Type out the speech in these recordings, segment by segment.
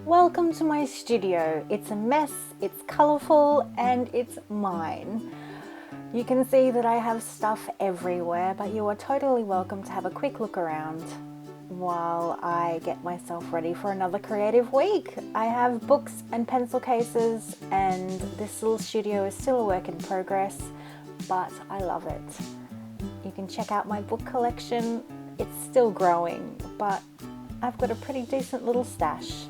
Welcome to my studio. It's a mess, it's colourful, and it's mine. You can see that I have stuff everywhere, but you are totally welcome to have a quick look around while I get myself ready for another creative week. I have books and pencil cases, and this little studio is still a work in progress, but I love it. You can check out my book collection. It's still growing, but I've got a pretty decent little stash.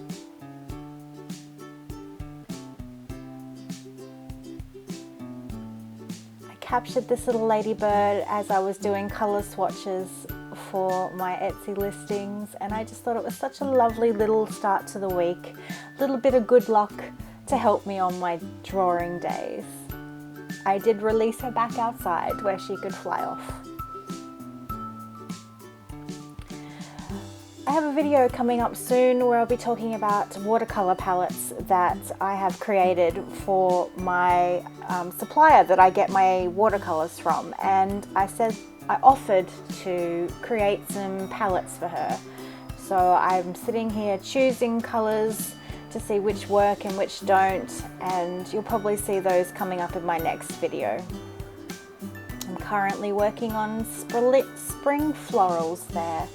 Captured this little ladybird as I was doing colour swatches for my Etsy listings, and I just thought it was such a lovely little start to the week, a little bit of good luck to help me on my drawing days. I did release her back outside where she could fly off. I have a video coming up soon where I'll be talking about watercolour palettes that I have created for my supplier that I get my watercolours from, and I offered to create some palettes for her. So I'm sitting here choosing colours to see which work and which don't, and you'll probably see those coming up in my next video. I'm currently working on spring florals there.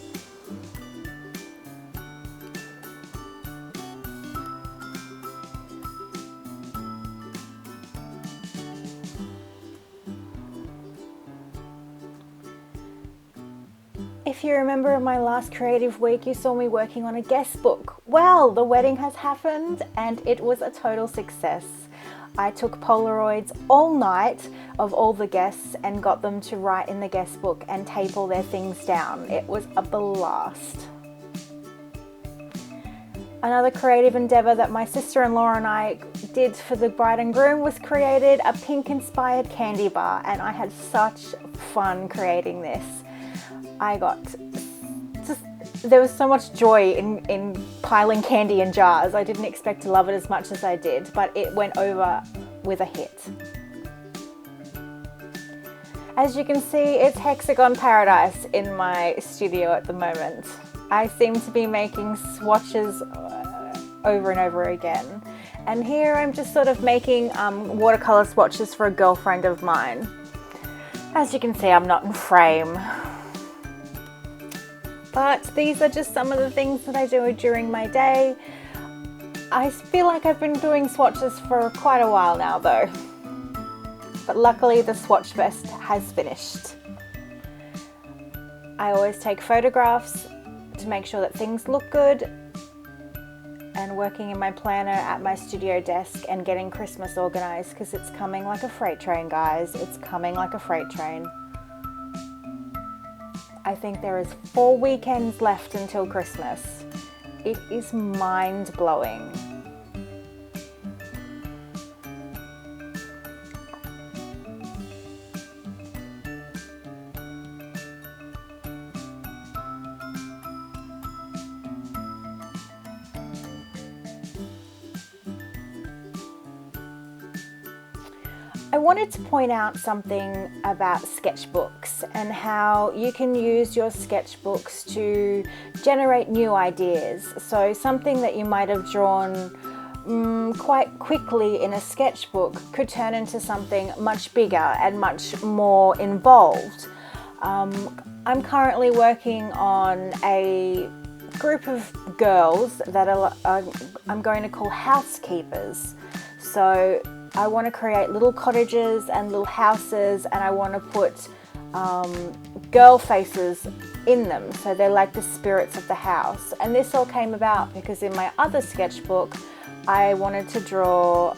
If you remember my last creative week, you saw me working on a guest book. Well, the wedding has happened and it was a total success. I took Polaroids all night of all the guests and got them to write in the guest book and tape all their things down. It was a blast. Another creative endeavour that my sister-in-law and I did for the bride and groom was created a pink-inspired candy bar, and I had such fun creating this. There was so much joy in piling candy in jars. I didn't expect to love it as much as I did, but it went over with a hit. As you can see, it's hexagon paradise in my studio at the moment. I seem to be making swatches over and over again. And here I'm just sort of making watercolor swatches for a girlfriend of mine. As you can see, I'm not in frame. But these are just some of the things that I do during my day. I feel like I've been doing swatches for quite a while now though. But luckily the swatch fest has finished. I always take photographs to make sure that things look good, and working in my planner at my studio desk and getting Christmas organized, because it's coming like a freight train, guys. It's coming like a freight train. I think there is 4 weekends left until Christmas. It is mind-blowing. I wanted to point out something about sketchbooks and how you can use your sketchbooks to generate new ideas. So something that you might have drawn quite quickly in a sketchbook could turn into something much bigger and much more involved. I'm currently working on a group of girls that I'm going to call housekeepers. So I want to create little cottages and little houses, and I want to put girl faces in them, so they're like the spirits of the house. And this all came about because in my other sketchbook I wanted to draw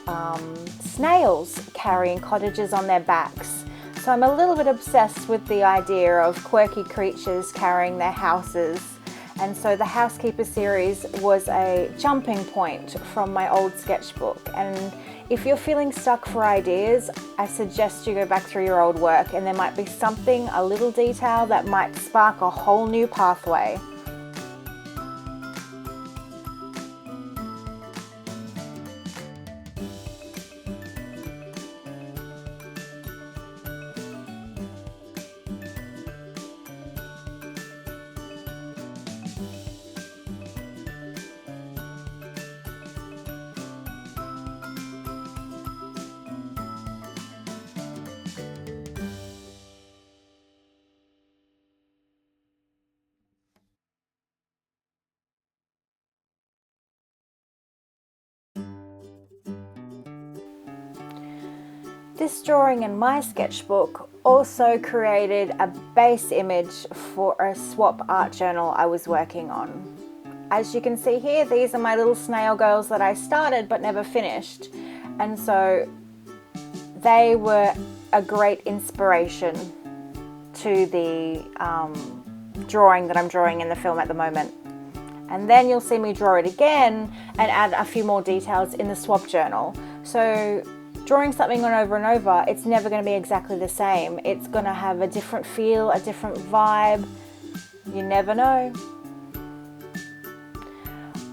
snails carrying cottages on their backs. So I'm a little bit obsessed with the idea of quirky creatures carrying their houses, and so the Housekeeper series was a jumping point from my old sketchbook. And if you're feeling stuck for ideas, I suggest you go back through your old work, and there might be something, a little detail that might spark a whole new pathway. This drawing in my sketchbook also created a base image for a swap art journal I was working on. As you can see here, these are my little snail girls that I started but never finished, and so they were a great inspiration to the drawing that I'm drawing in the film at the moment. And then you'll see me draw it again and add a few more details in the swap journal. So drawing something on over and over, it's never going to be exactly the same. It's going to have a different feel, a different vibe. You never know.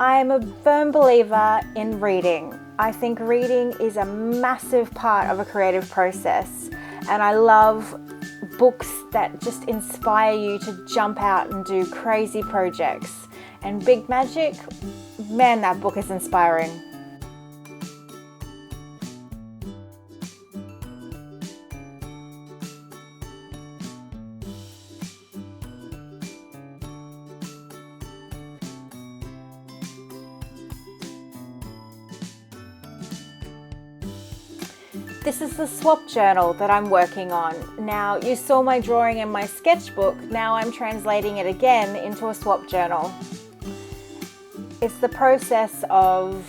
I'm a firm believer in reading. I think reading is a massive part of a creative process, and I love books that just inspire you to jump out and do crazy projects. And Big Magic, man, that book is inspiring. This is the swap journal that I'm working on. Now, you saw my drawing in my sketchbook, now I'm translating it again into a swap journal. It's the process of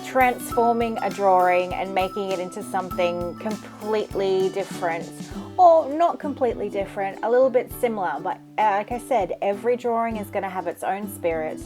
transforming a drawing and making it into something completely different, or not completely different, a little bit similar, but like I said, every drawing is going to have its own spirit.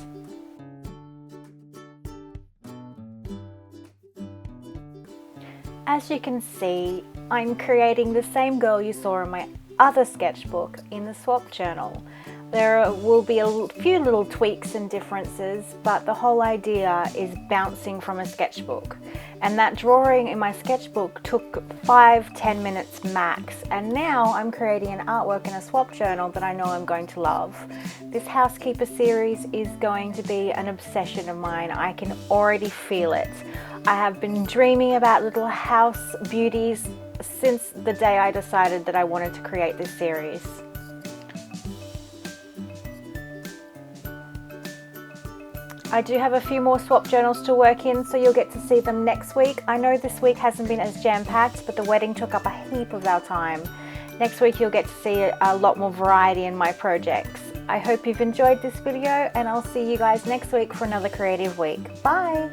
As you can see, I'm creating the same girl you saw in my other sketchbook in the swap journal. There will be a few little tweaks and differences, but the whole idea is bouncing from a sketchbook. And that drawing in my sketchbook took 5-10 minutes max, and now I'm creating an artwork in a swap journal that I know I'm going to love. This housekeeper series is going to be an obsession of mine. I can already feel it. I have been dreaming about little house beauties since the day I decided that I wanted to create this series. I do have a few more swap journals to work in, so you'll get to see them next week. I know this week hasn't been as jam-packed, but the wedding took up a heap of our time. Next week you'll get to see a lot more variety in my projects. I hope you've enjoyed this video, and I'll see you guys next week for another creative week. Bye!